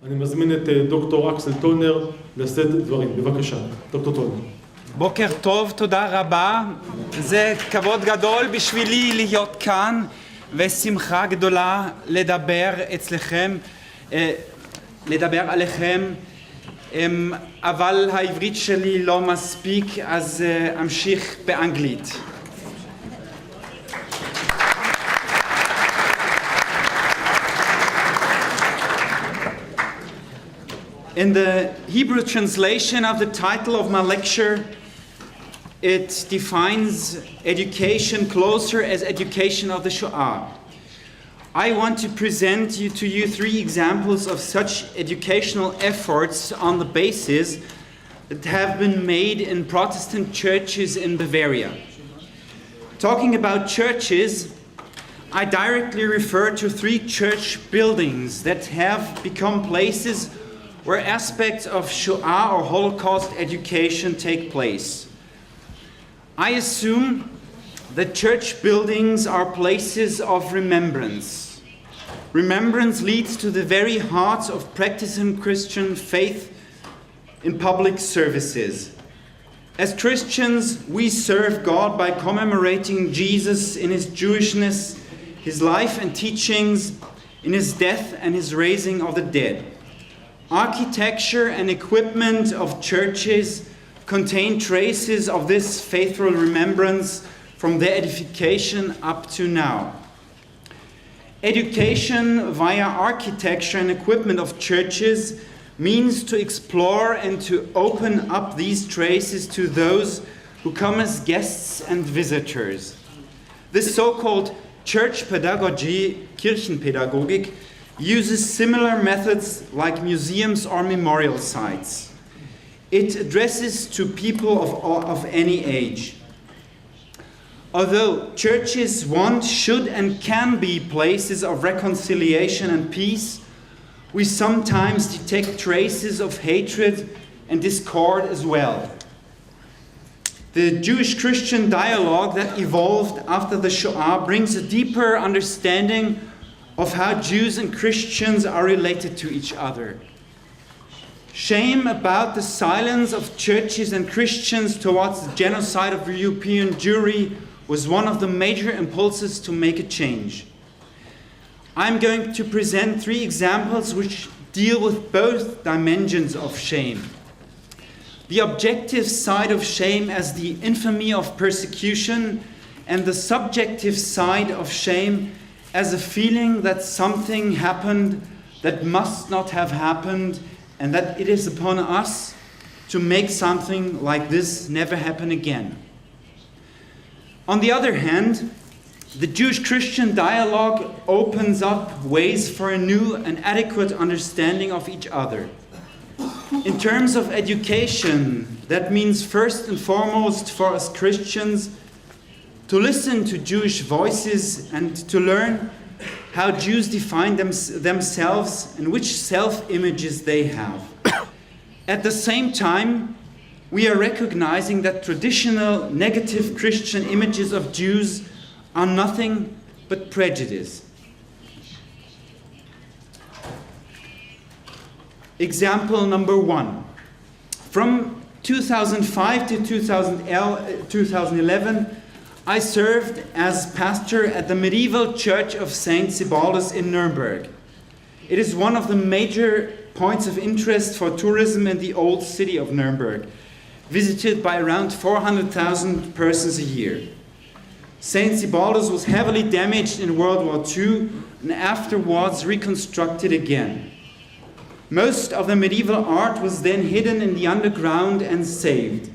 אני מזמין את דוקטור אקסל טולנר לשאת דברים. בבקשה, דוקטור טולנר. בוקר טוב, תודה רבה. זה כבוד גדול בשבילי להיות כאן, ושמחה גדולה לדבר עליכם. אבל העברית שלי לא מספיק, אז אמשיך באנגלית. In the Hebrew translation of the title of my lecture, it defines education closer as education of the Shoah. I want to present to you three examples of such educational efforts on the basis that have been made in Protestant churches in Bavaria. Talking about churches, I directly refer to three church buildings that have become places where aspects of Shoah or Holocaust education take place. I assume that church buildings are places of remembrance. Remembrance leads to the very heart of practicing Christian faith in public services. As Christians, we serve God by commemorating Jesus in his Jewishness, his life and teachings, in his death and his raising of the dead. Architecture and equipment of churches contain traces of this faithful remembrance from their edification up to now. Education via architecture and equipment of churches means to explore and to open up these traces to those who come as guests and visitors. This so-called church pedagogy, Kirchenpädagogik, uses similar methods like museums or memorial sites. It addresses to people of any age. Although churches want, should and can be places of reconciliation and peace, we sometimes detect traces of hatred and discord as well. The Jewish-Christian dialogue that evolved after the Shoah brings a deeper understanding of how Jews and Christians are related to each other. Shame about the silence of churches and Christians towards the genocide of the European Jewry was one of the major impulses to make a change. I'm going to present three examples which deal with both dimensions of shame. The objective side of shame as the infamy of persecution, and the subjective side of shame as a feeling that something happened that must not have happened, and that it is upon us to make something like this never happen again. On the other hand, the Jewish-Christian dialogue opens up ways for a new and adequate understanding of each other. In terms of education, that means first and foremost for us Christians to listen to Jewish voices and to learn how Jews define themselves and which self-images they have. At the same time, we are recognizing that traditional negative Christian images of Jews are nothing but prejudice. Example number one. From 2005 to 2011, I served as pastor at the medieval church of St. Sebaldus in Nuremberg. It is one of the major points of interest for tourism in the old city of Nuremberg, visited by around 400,000 persons a year. St. Sebaldus was heavily damaged in World War II and afterwards reconstructed again. Most of the medieval art was then hidden in the underground and saved.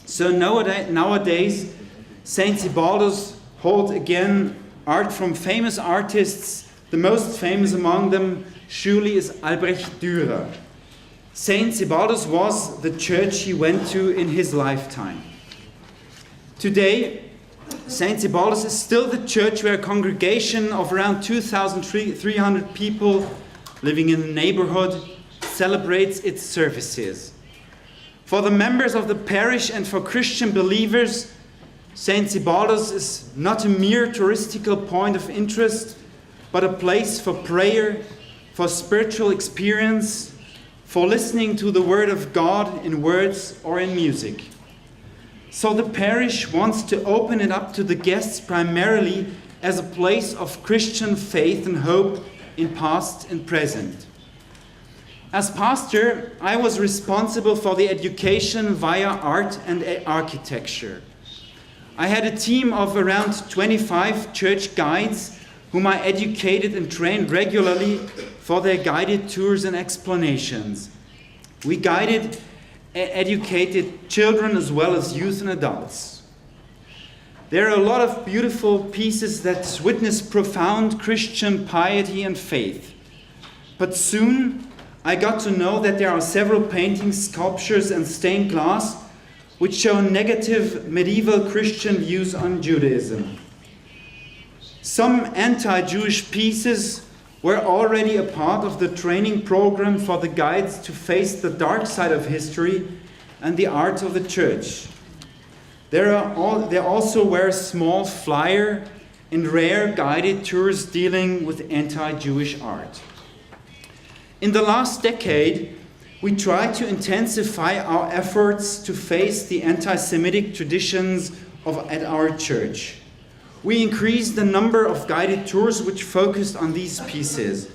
So nowadays, St. Sebaldus holds again art from famous artists. The most famous among them surely is Albrecht Dürer. St. Sebaldus was the church he went to in his lifetime. Today, St. Sebaldus is still the church where a congregation of around 2,300 people living in the neighborhood celebrates its services. For the members of the parish and for Christian believers, St. Sebaldus is not a mere touristical point of interest, but a place for prayer, for spiritual experience, for listening to the Word of God in words or in music. So the parish wants to open it up to the guests primarily as a place of Christian faith and hope in past and present. As pastor, I was responsible for the education via art and architecture. I had a team of around 25 church guides whom I educated and trained regularly for their guided tours and explanations. We guided educated children as well as youth and adults. There are a lot of beautiful pieces that witness profound Christian piety and faith. But soon I got to know that there are several paintings, sculptures and stained glass which show negative medieval Christian views on Judaism. Some anti-Jewish pieces were already a part of the training program for the guides to face the dark side of history and the art of the church. There also were a small flyer and rare guided tours dealing with anti-Jewish art. In the last decade, we tried to intensify our efforts to face the anti-Semitic traditions at our church. We increased the number of guided tours which focused on these pieces.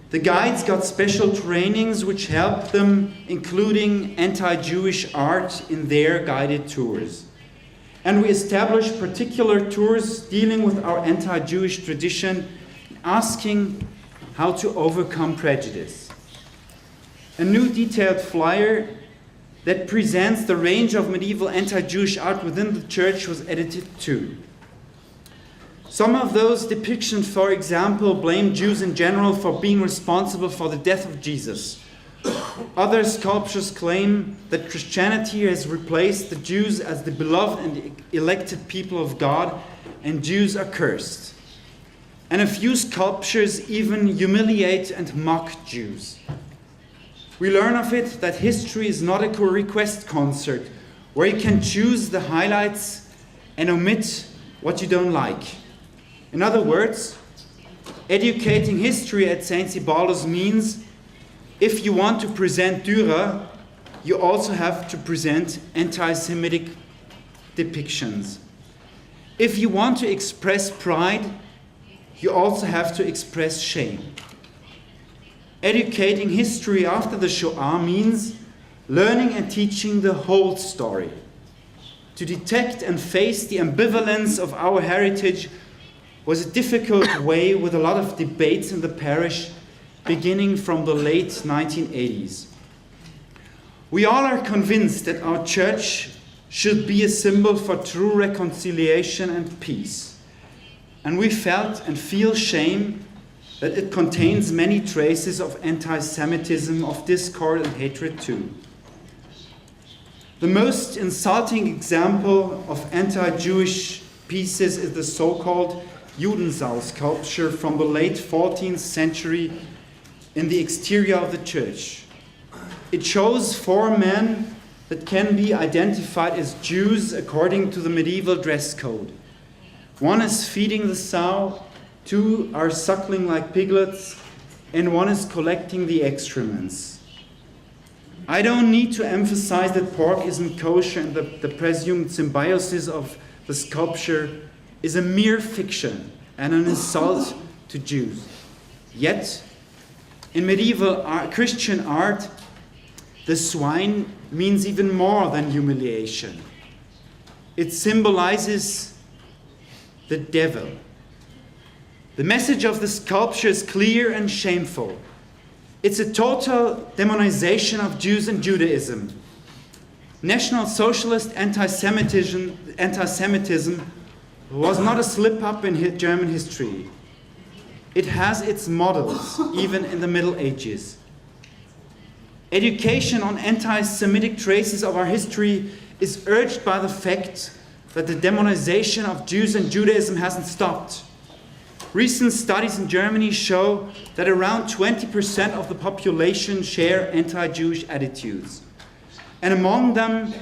The guides got special trainings which helped them, including anti-Jewish art in their guided tours. And we established particular tours dealing with our anti-Jewish tradition, asking how to overcome prejudice. A new detailed flyer that presents the range of medieval anti-Jewish art within the church was edited too. Some of those depictions, for example, blame Jews in general for being responsible for the death of Jesus. Other sculptures claim that Christianity has replaced the Jews as the beloved and elected people of God, and Jews are cursed. And a few sculptures even humiliate and mock Jews. We learn of it that history is not a request concert where you can choose the highlights and omit what you don't like. In other words, educating history at St. Sibalus means if you want to present Dürer, you also have to present anti-Semitic depictions. If you want to express pride, you also have to express shame. Educating history after the Shoah means learning and teaching the whole story. To detect and face the ambivalence of our heritage was a difficult way with a lot of debates in the parish beginning from the late 1980s. We all are convinced that our church should be a symbol for true reconciliation and peace. And we felt and feel shame that it contains many traces of anti-Semitism, of discord and hatred too. The most insulting example of anti-Jewish pieces is the so-called Neuendettelsau sculpture from the late 14th century in the exterior of the church. It shows 4 men that can be identified as Jews according to the medieval dress code. One is feeding the sow, 2 are suckling like piglets, and 1 is collecting the excrements. I don't need to emphasize that pork isn't kosher and the presumed symbiosis of the sculpture is a mere fiction and an insult to Jews. Yet, in medieval Christian art, the swine means even more than humiliation. It symbolizes the devil. The message of the sculpture is clear and shameful. It's a total demonization of Jews and Judaism. National Socialist anti-Semitism was not a slip-up in German history. It has its models, even in the Middle Ages. Education on anti-Semitic traces of our history is urged by the fact that the demonization of Jews and Judaism hasn't stopped. Recent studies in Germany show that around 20% of the population share anti-Jewish attitudes. And among them,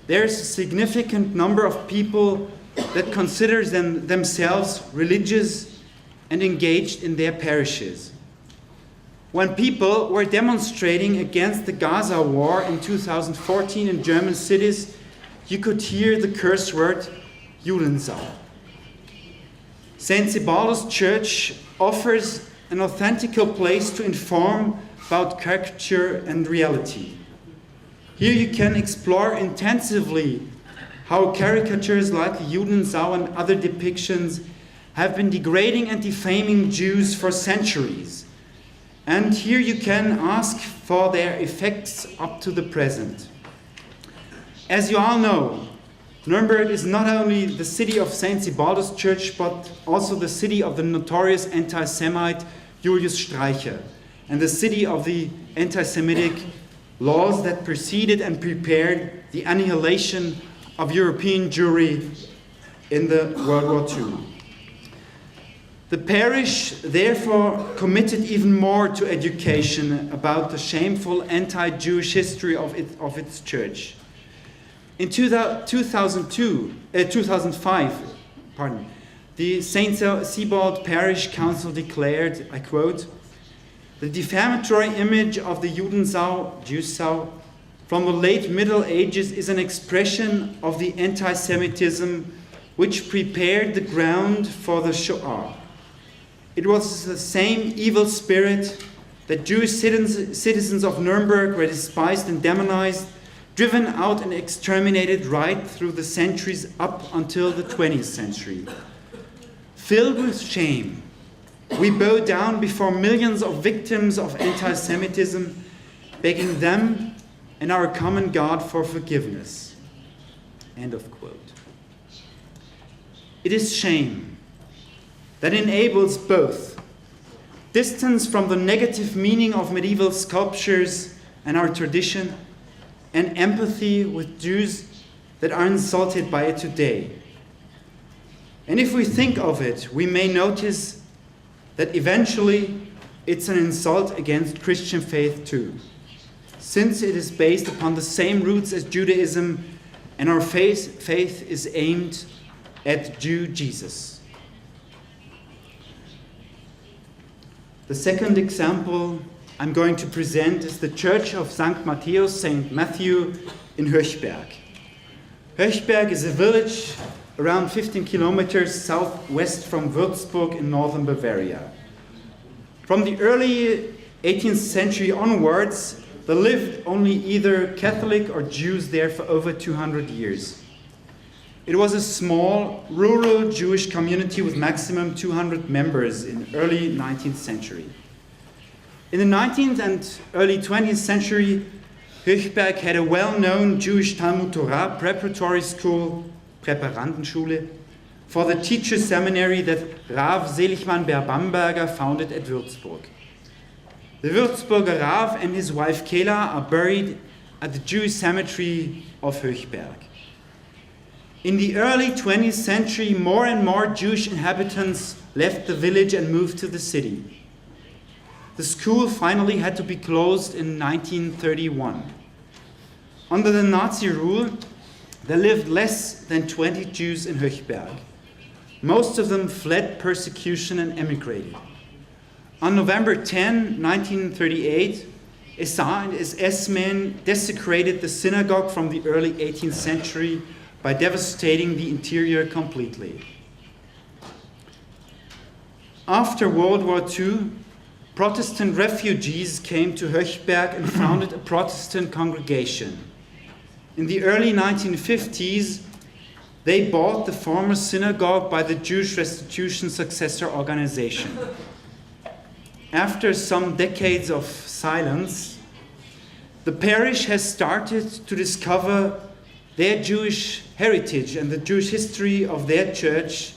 there's a significant number of people that consider themselves religious and engaged in their parishes. When people were demonstrating against the Gaza war in 2014 in German cities, you could hear the curse word Judensau. St. Sebaldus Church offers an authentic place to inform about caricature and reality. Here you can explore intensively how caricatures like Judensau and other depictions have been degrading and defaming Jews for centuries. And here you can ask for their effects up to the present. As you all know, Nuremberg is not only the city of St. Sebaldus Church, but also the city of the notorious anti-Semite Julius Streicher, and the city of the anti-Semitic laws that preceded and prepared the annihilation of European Jewry in the World War II. The parish therefore committed even more to education about the shameful anti-Jewish history of its church. In 2005, the St. Sebald Parish Council declared, I quote, "The defamatory image of the Judensau from the late Middle Ages is an expression of the anti-Semitism which prepared the ground for the Shoah. It was the same evil spirit that Jewish citizens of Nuremberg were despised and demonized, driven out and exterminated right through the centuries up until the 20th century. Filled with shame, we bow down before millions of victims of anti-Semitism, begging them and our common God for forgiveness." End of quote. It is shame that enables both distance from the negative meaning of medieval sculptures and our tradition, and empathy with Jews that are insulted by it today. And if we think of it, we may notice that eventually it's an insult against Christian faith too, since it is based upon the same roots as Judaism, and our faith is aimed at Jew Jesus. The second example I'm going to present is the Church of St. Matthew in Höchberg. Höchberg is a village around 15 kilometers southwest from Würzburg in northern Bavaria. From the early 18th century onwards, there lived only either Catholic or Jews there for over 200 years. It was a small, rural Jewish community with maximum 200 members in early 19th century. In the 19th and early 20th century, Höchberg had a well-known Jewish Talmud Torah preparatory school, Präparandenschule, for the teacher seminary that Rav Seligmann Bamberger founded at Würzburg. The Würzburger Rav and his wife Kela are buried at the Jewish cemetery of Höchberg. In the early 20th century, more and more Jewish inhabitants left the village and moved to the city. The school finally had to be closed in 1931. Under the Nazi rule, there lived less than 20 Jews in Höchberg. Most of them fled persecution and emigrated. On November 10, 1938, SS-men desecrated the synagogue from the early 18th century by devastating the interior completely. After World War II, Protestant refugees came to Höchberg and founded a Protestant congregation. In the early 1950s, they bought the former synagogue by the Jewish Restitution Successor Organization. After some decades of silence, the parish has started to discover their Jewish heritage and the Jewish history of their church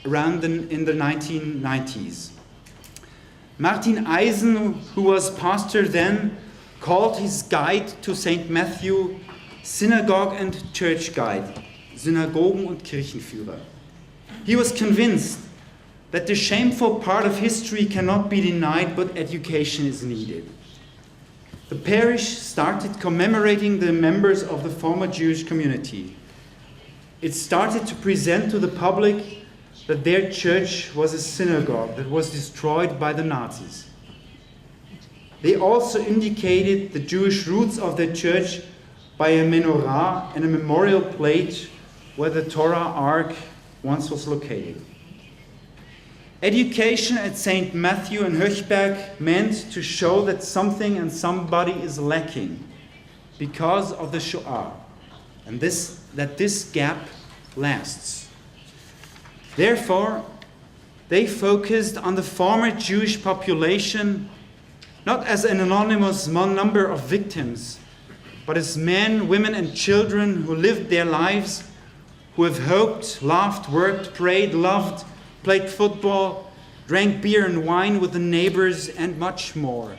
in the 1990s. Martin Eisen, who was pastor then, called his guide to St. Matthew Synagogue and Church Guide, Synagogen- und Kirchenführer. He was convinced that the shameful part of history cannot be denied, but education is needed. The parish started commemorating the members of the former Jewish community. It started to present to the public that their church was a synagogue that was destroyed by the Nazis. they also indicated the Jewish roots of their church by a menorah and a memorial plate where the Torah Ark once was located. Education at St. Matthew and Höchberg meant to show that something and somebody is lacking because of the Shoah, and that this gap lasts. Therefore, they focused on the former Jewish population not as an anonymous number of victims, but as men, women, and children who lived their lives, who have hoped, laughed, worked, prayed, loved, played football, drank beer and wine with the neighbors, and much more.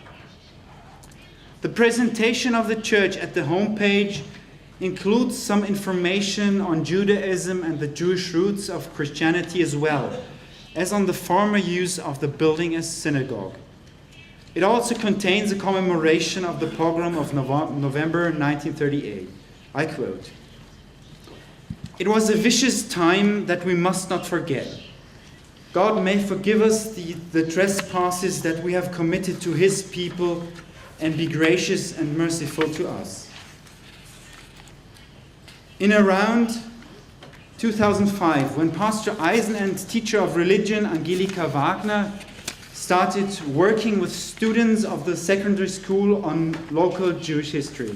The presentation of the church at the homepage includes some information on Judaism and the Jewish roots of Christianity as well, as on the former use of the building as synagogue. It also contains a commemoration of the pogrom of November 1938. I quote, "It was a vicious time that we must not forget. God may forgive us the trespasses that we have committed to His people and be gracious and merciful to us." In around 2005, when Pastor Eisen and teacher of religion Angelika Wagner started working with students of the secondary school on local Jewish history,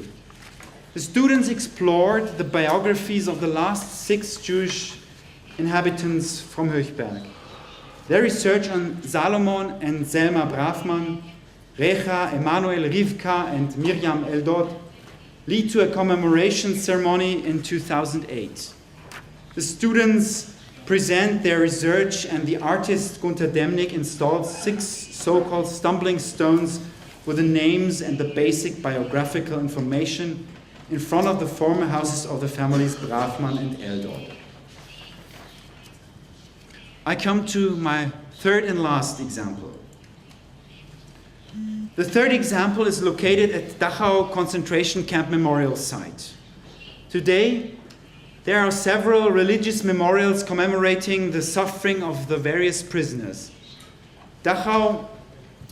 the students explored the biographies of the last 6 Jewish inhabitants from Höchberg. Their research on Salomon and Selma Bravman, Recha, Emanuel, Rivka, and Miriam Eldod lead to a commemoration ceremony in 2008. The students present their research, and the artist Gunter Demnig installed 6 so-called stumbling stones with the names and the basic biographical information in front of the former houses of the families Bravman and Eldod. I come to my third and last example. The third example is located at Dachau concentration camp memorial site. Today, there are several religious memorials commemorating the suffering of the various prisoners. Dachau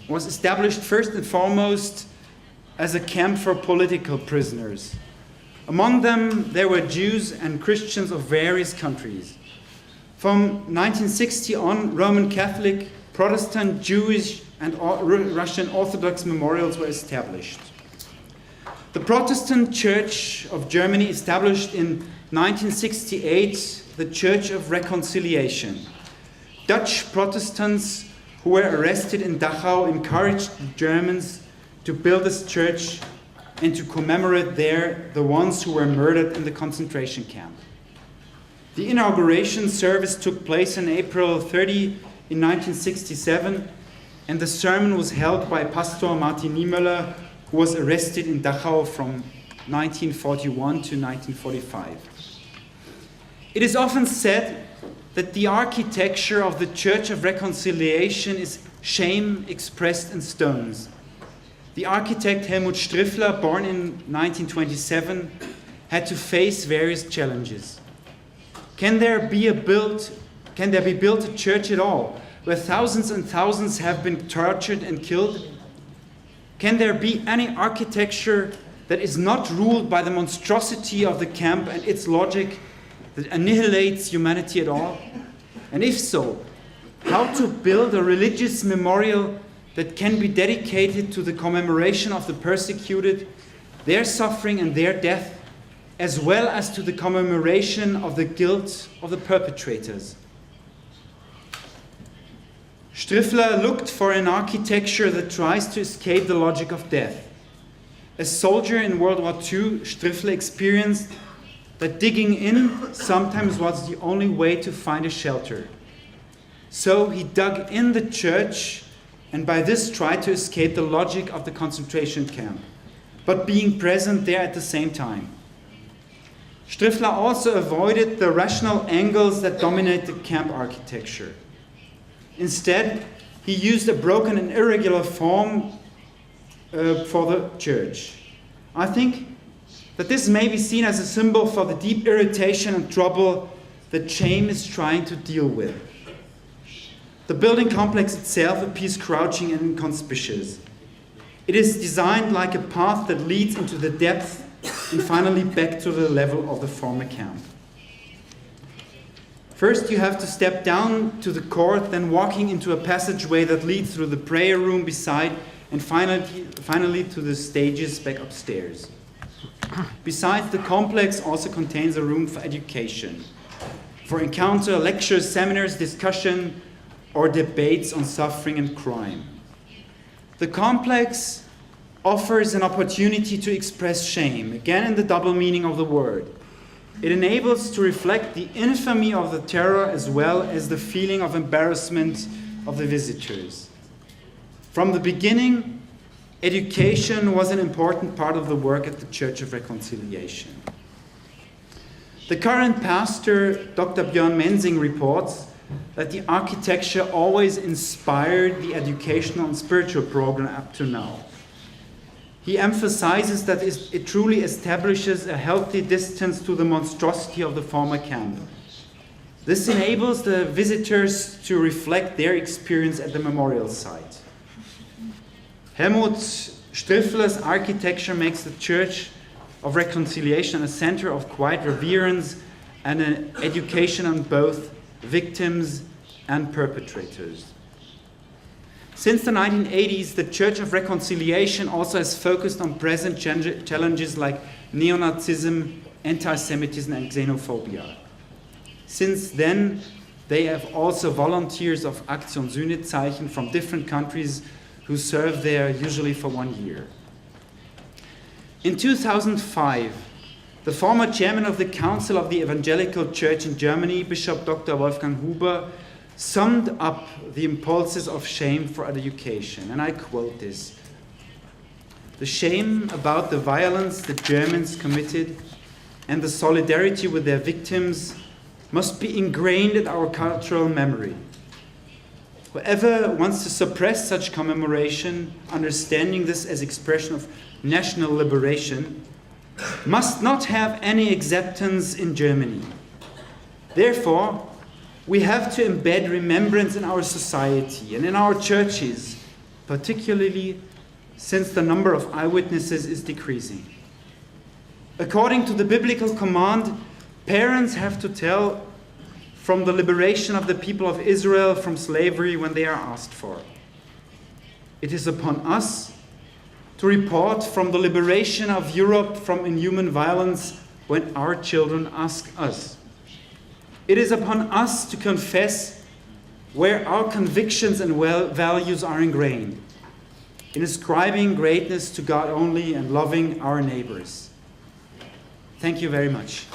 was established first and foremost as a camp for political prisoners. Among them, there were Jews and Christians of various countries. From 1960 on, Roman Catholic, Protestant, Jewish, and Russian Orthodox memorials were established. The Protestant Church of Germany established in 1968 the Church of Reconciliation. Dutch Protestants who were arrested in Dachau encouraged the Germans to build this church and to commemorate there the ones who were murdered in the concentration camp. The inauguration service took place on April 30 in 1967, and the sermon was held by Pastor Martin Niemöller, who was arrested in Dachau from 1941 to 1945. It is often said that the architecture of the Church of Reconciliation is shame expressed in stones. The architect Helmut Striffler, born in 1927, had to face various challenges. Can there be built a church at all, where thousands and thousands have been tortured and killed? Can there be any architecture that is not ruled by the monstrosity of the camp and its logic that annihilates humanity at all? And if so, how to build a religious memorial that can be dedicated to the commemoration of the persecuted, their suffering and their death, as well as to the commemoration of the guilt of the perpetrators? Striffler looked for an architecture that tries to escape the logic of death. As soldier in World War II, Striffler experienced that digging in sometimes was the only way to find a shelter. So he dug in the church and by this tried to escape the logic of the concentration camp, but being present there at the same time. Striffler also avoided the rational angles that dominate the camp architecture. Instead, he used a broken and irregular form for the church. I think that this may be seen as a symbol for the deep irritation and trouble that shame is trying to deal with. The building complex itself appears crouching and inconspicuous. It is designed like a path that leads into the depth and finally back to the level of the former camp. First, you have to step down to the court, then walking into a passageway that leads through the prayer room beside, and finally to the stages back upstairs. Besides, the complex also contains a room for education, for encounter, lectures, seminars, discussion, or debates on suffering and crime. The complex offers an opportunity to express shame, again in the double meaning of the word. It enables to reflect the infamy of the terror as well as the feeling of embarrassment of the visitors. From the beginning, education was an important part of the work at the Church of Reconciliation. The current pastor, Dr. Björn Mensing, reports that the architecture always inspired the educational and spiritual program up to now. He emphasizes that it truly establishes a healthy distance to the monstrosity of the former camp. This enables the visitors to reflect their experience at the memorial site. Helmut Striffler's architecture makes the Church of Reconciliation a center of quiet reverence and an education on both victims and perpetrators. Since the 1980s, the Church of Reconciliation also has focused on present challenges like neo-Nazism, anti-Semitism, and xenophobia. Since then, they have also volunteers of Aktion Sühnezeichen from different countries who serve there usually for 1 year. In 2005, the former chairman of the Council of the Evangelical Church in Germany, Bishop Dr. Wolfgang Huber, summed up the impulses of shame for education, and I quote this: "The shame about the violence the Germans committed and the solidarity with their victims must be ingrained in our cultural memory. Whoever wants to suppress such commemoration, understanding this as expression of national liberation, must not have any acceptance in Germany. Therefore, we have to embed remembrance in our society and in our churches, particularly since the number of eyewitnesses is decreasing. According to the biblical command, parents have to tell from the liberation of the people of Israel from slavery when they are asked for. It is upon us to report from the liberation of Europe from inhuman violence when our children ask us. It is upon us to confess where our convictions and values are ingrained, in ascribing greatness to God only and loving our neighbors." Thank you very much.